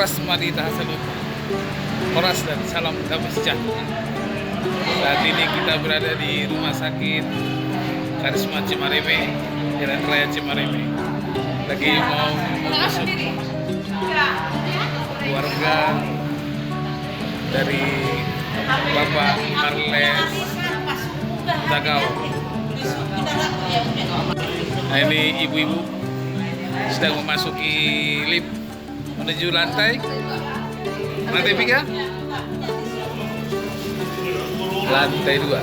Horas Madita Hasanut. Horas dan salam damai sejahtera. Saat ini kita berada di Rumah Sakit Karisma Cimareme, Jalan Raya Cimareme. Lagi mau masuk keluarga dari Bapak Arles Tagaw. Nah, ini ibu-ibu sedang memasuki lift menuju lantai 3, lantai 2.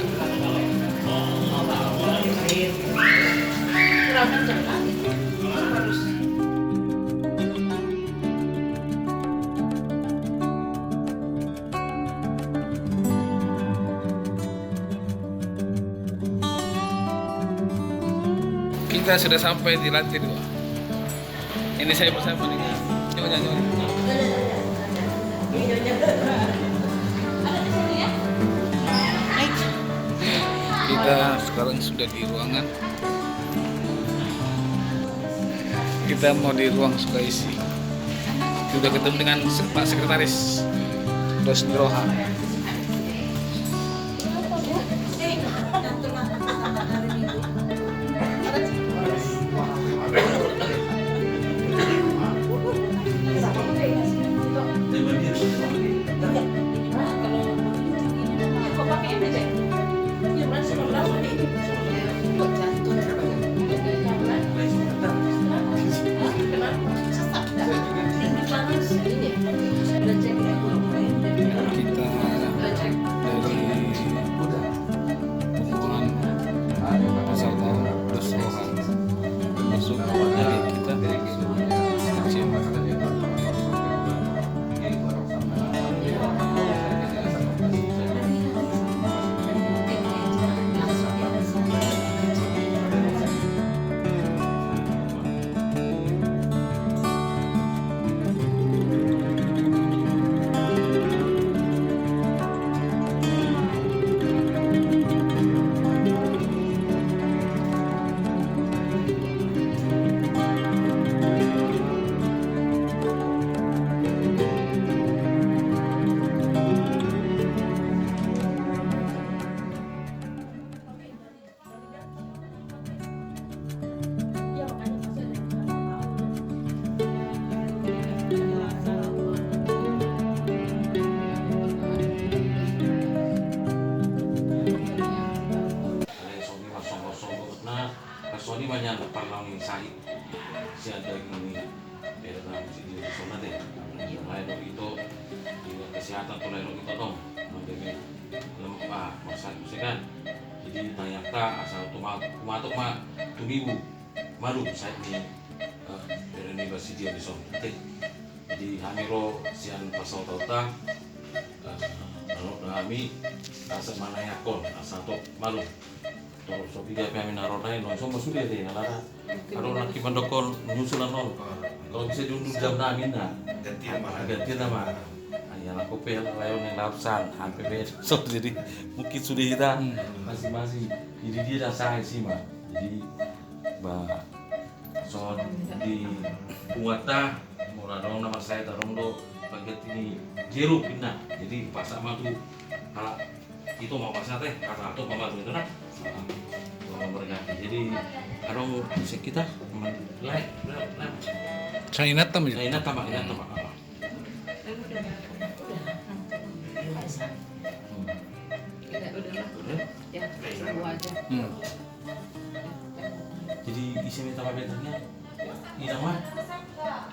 Kita sudah sampai di lantai 2. Ini saya bersama dengan Nyonya. Kita sekarang sudah di ruangan. Kita mau di ruang Sukaisi. Sudah ketemu dengan Pak Sekretaris Rosni Rohan. Sony banyak parlau nih sahih si ada ini daerah di zona deh lain itu kesehatan tuh lain itu dong menjadi lemah masa kan jadi tanya tak asal tuh matuk mah tuh ibu malu saya ini dari university di zona jadi hamiro sian pasal tauta kalau kami asal mana yakon asal tuh malu terus so tiga kami naronai non so sudah deh nalara kalau laki pendokon menyusulan non kalau bisa diundur jam namin nah ganti nama hanya laku pel layon yang lapsan HPP so jadi mungkin sudah kita masing-masing jadi dia dah saya sih mah jadi bah so di Punggata murah dong nama saya tarong do paket ini jeruk pindah jadi pas sama tuh kalau itu mau pasnya teh kata tuh mama tuh itu nah berganti jadi kalau bisa kita lain Saya ingat tamu. ini tambah udah ya semua aja. Jadi isi minta betanya ini nama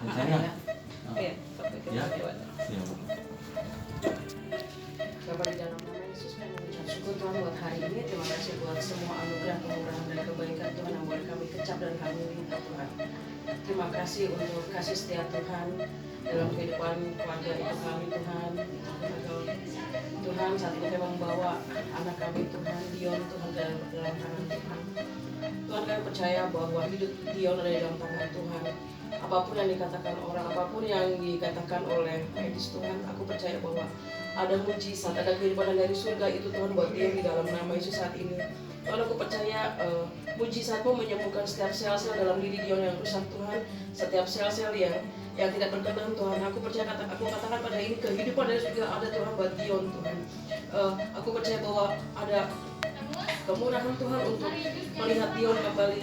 misalnya Iya, ya Bapak di dalam nama Yesus kami mengucap syukur Tuhan buat hari ini. Terima kasih buat semua anugerah, kemurahan dan kebaikan Tuhan yang boleh kami kecap dan kami minta Tuhan. Terima kasih untuk kasih setia Tuhan dalam kehidupan keluarga itu kami Tuhan. Tuhan saat ini kami membawa anak kami Tuhan Dion Tuhan dalam tangan Tuhan. Tuhan kami percaya bahwa hidup Dion ada di dalam tangan Tuhan. apapun yang dikatakan orang, apapun yang dikatakan oleh medis Tuhan, aku percaya bahwa ada mujizat, ada kehidupan dari surga itu Tuhan buat dia di dalam nama Yesus saat ini. Tuhan, aku percaya mujizat-Mu menyembuhkan setiap sel-sel dalam diri Dion yang rusak Tuhan, setiap sel-sel yang tidak berkenan Tuhan. Aku percaya, aku katakan pada ini kehidupan dari surga ada Tuhan buat Dion Tuhan. Aku percaya bahwa ada kemurahan Tuhan untuk melihat Dion kembali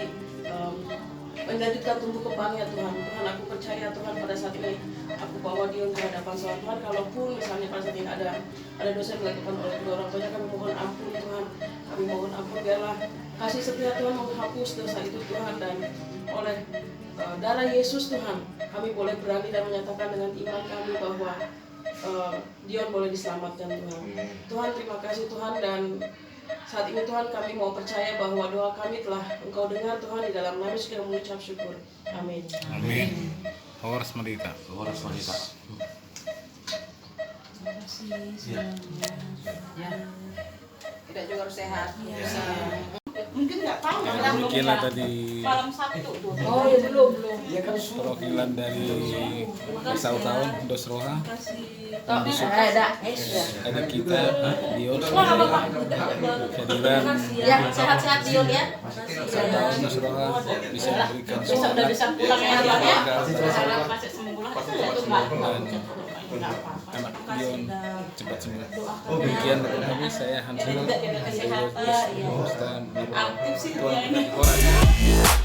melanjutkan tumbuh kembangnya Tuhan. Tuhan, aku percaya Tuhan pada saat ini aku bawa Dion ke hadapan Tuhan. Kalaupun misalnya pada saat ini ada dosa yang dilakukan oleh kedua orang tuanya, kami mohon ampun Tuhan. Kami mohon ampun, biarlah kasih setia Tuhan menghapus dosa itu Tuhan, dan oleh darah Yesus Tuhan kami boleh berani dan menyatakan dengan iman kami bahwa Dion boleh diselamatkan Tuhan. Tuhan, terima kasih Tuhan, dan saat ini Tuhan kami mau percaya bahwa doa kami telah Engkau dengar Tuhan, di dalam nama Yesus kami mengucap syukur. Amin. Amin. Horas Merdeka. Horas Merdeka. Terima kasih. Ya. Tidak juga harus sehat. Ya. Mungkin nggak tahu. Demikianlah tadi Malam Sabtu tuh. Oh ya, belum. perwakilan dari Persautaan Dos Roha. Ada kita Dion kehadiran Ya, sehat-sehat Dion ya. Persautaan Dos Roha bisa memberikan Besok udah bisa pulang ya Dion ya. Harap masih sembuh lah. Itu Mbak. dan anak Dion cepat sembuh. Demikian dari kami, saya Hansel. Jaga kesehatan. Ustaz Aktif sih dia Tuan ini. Horas.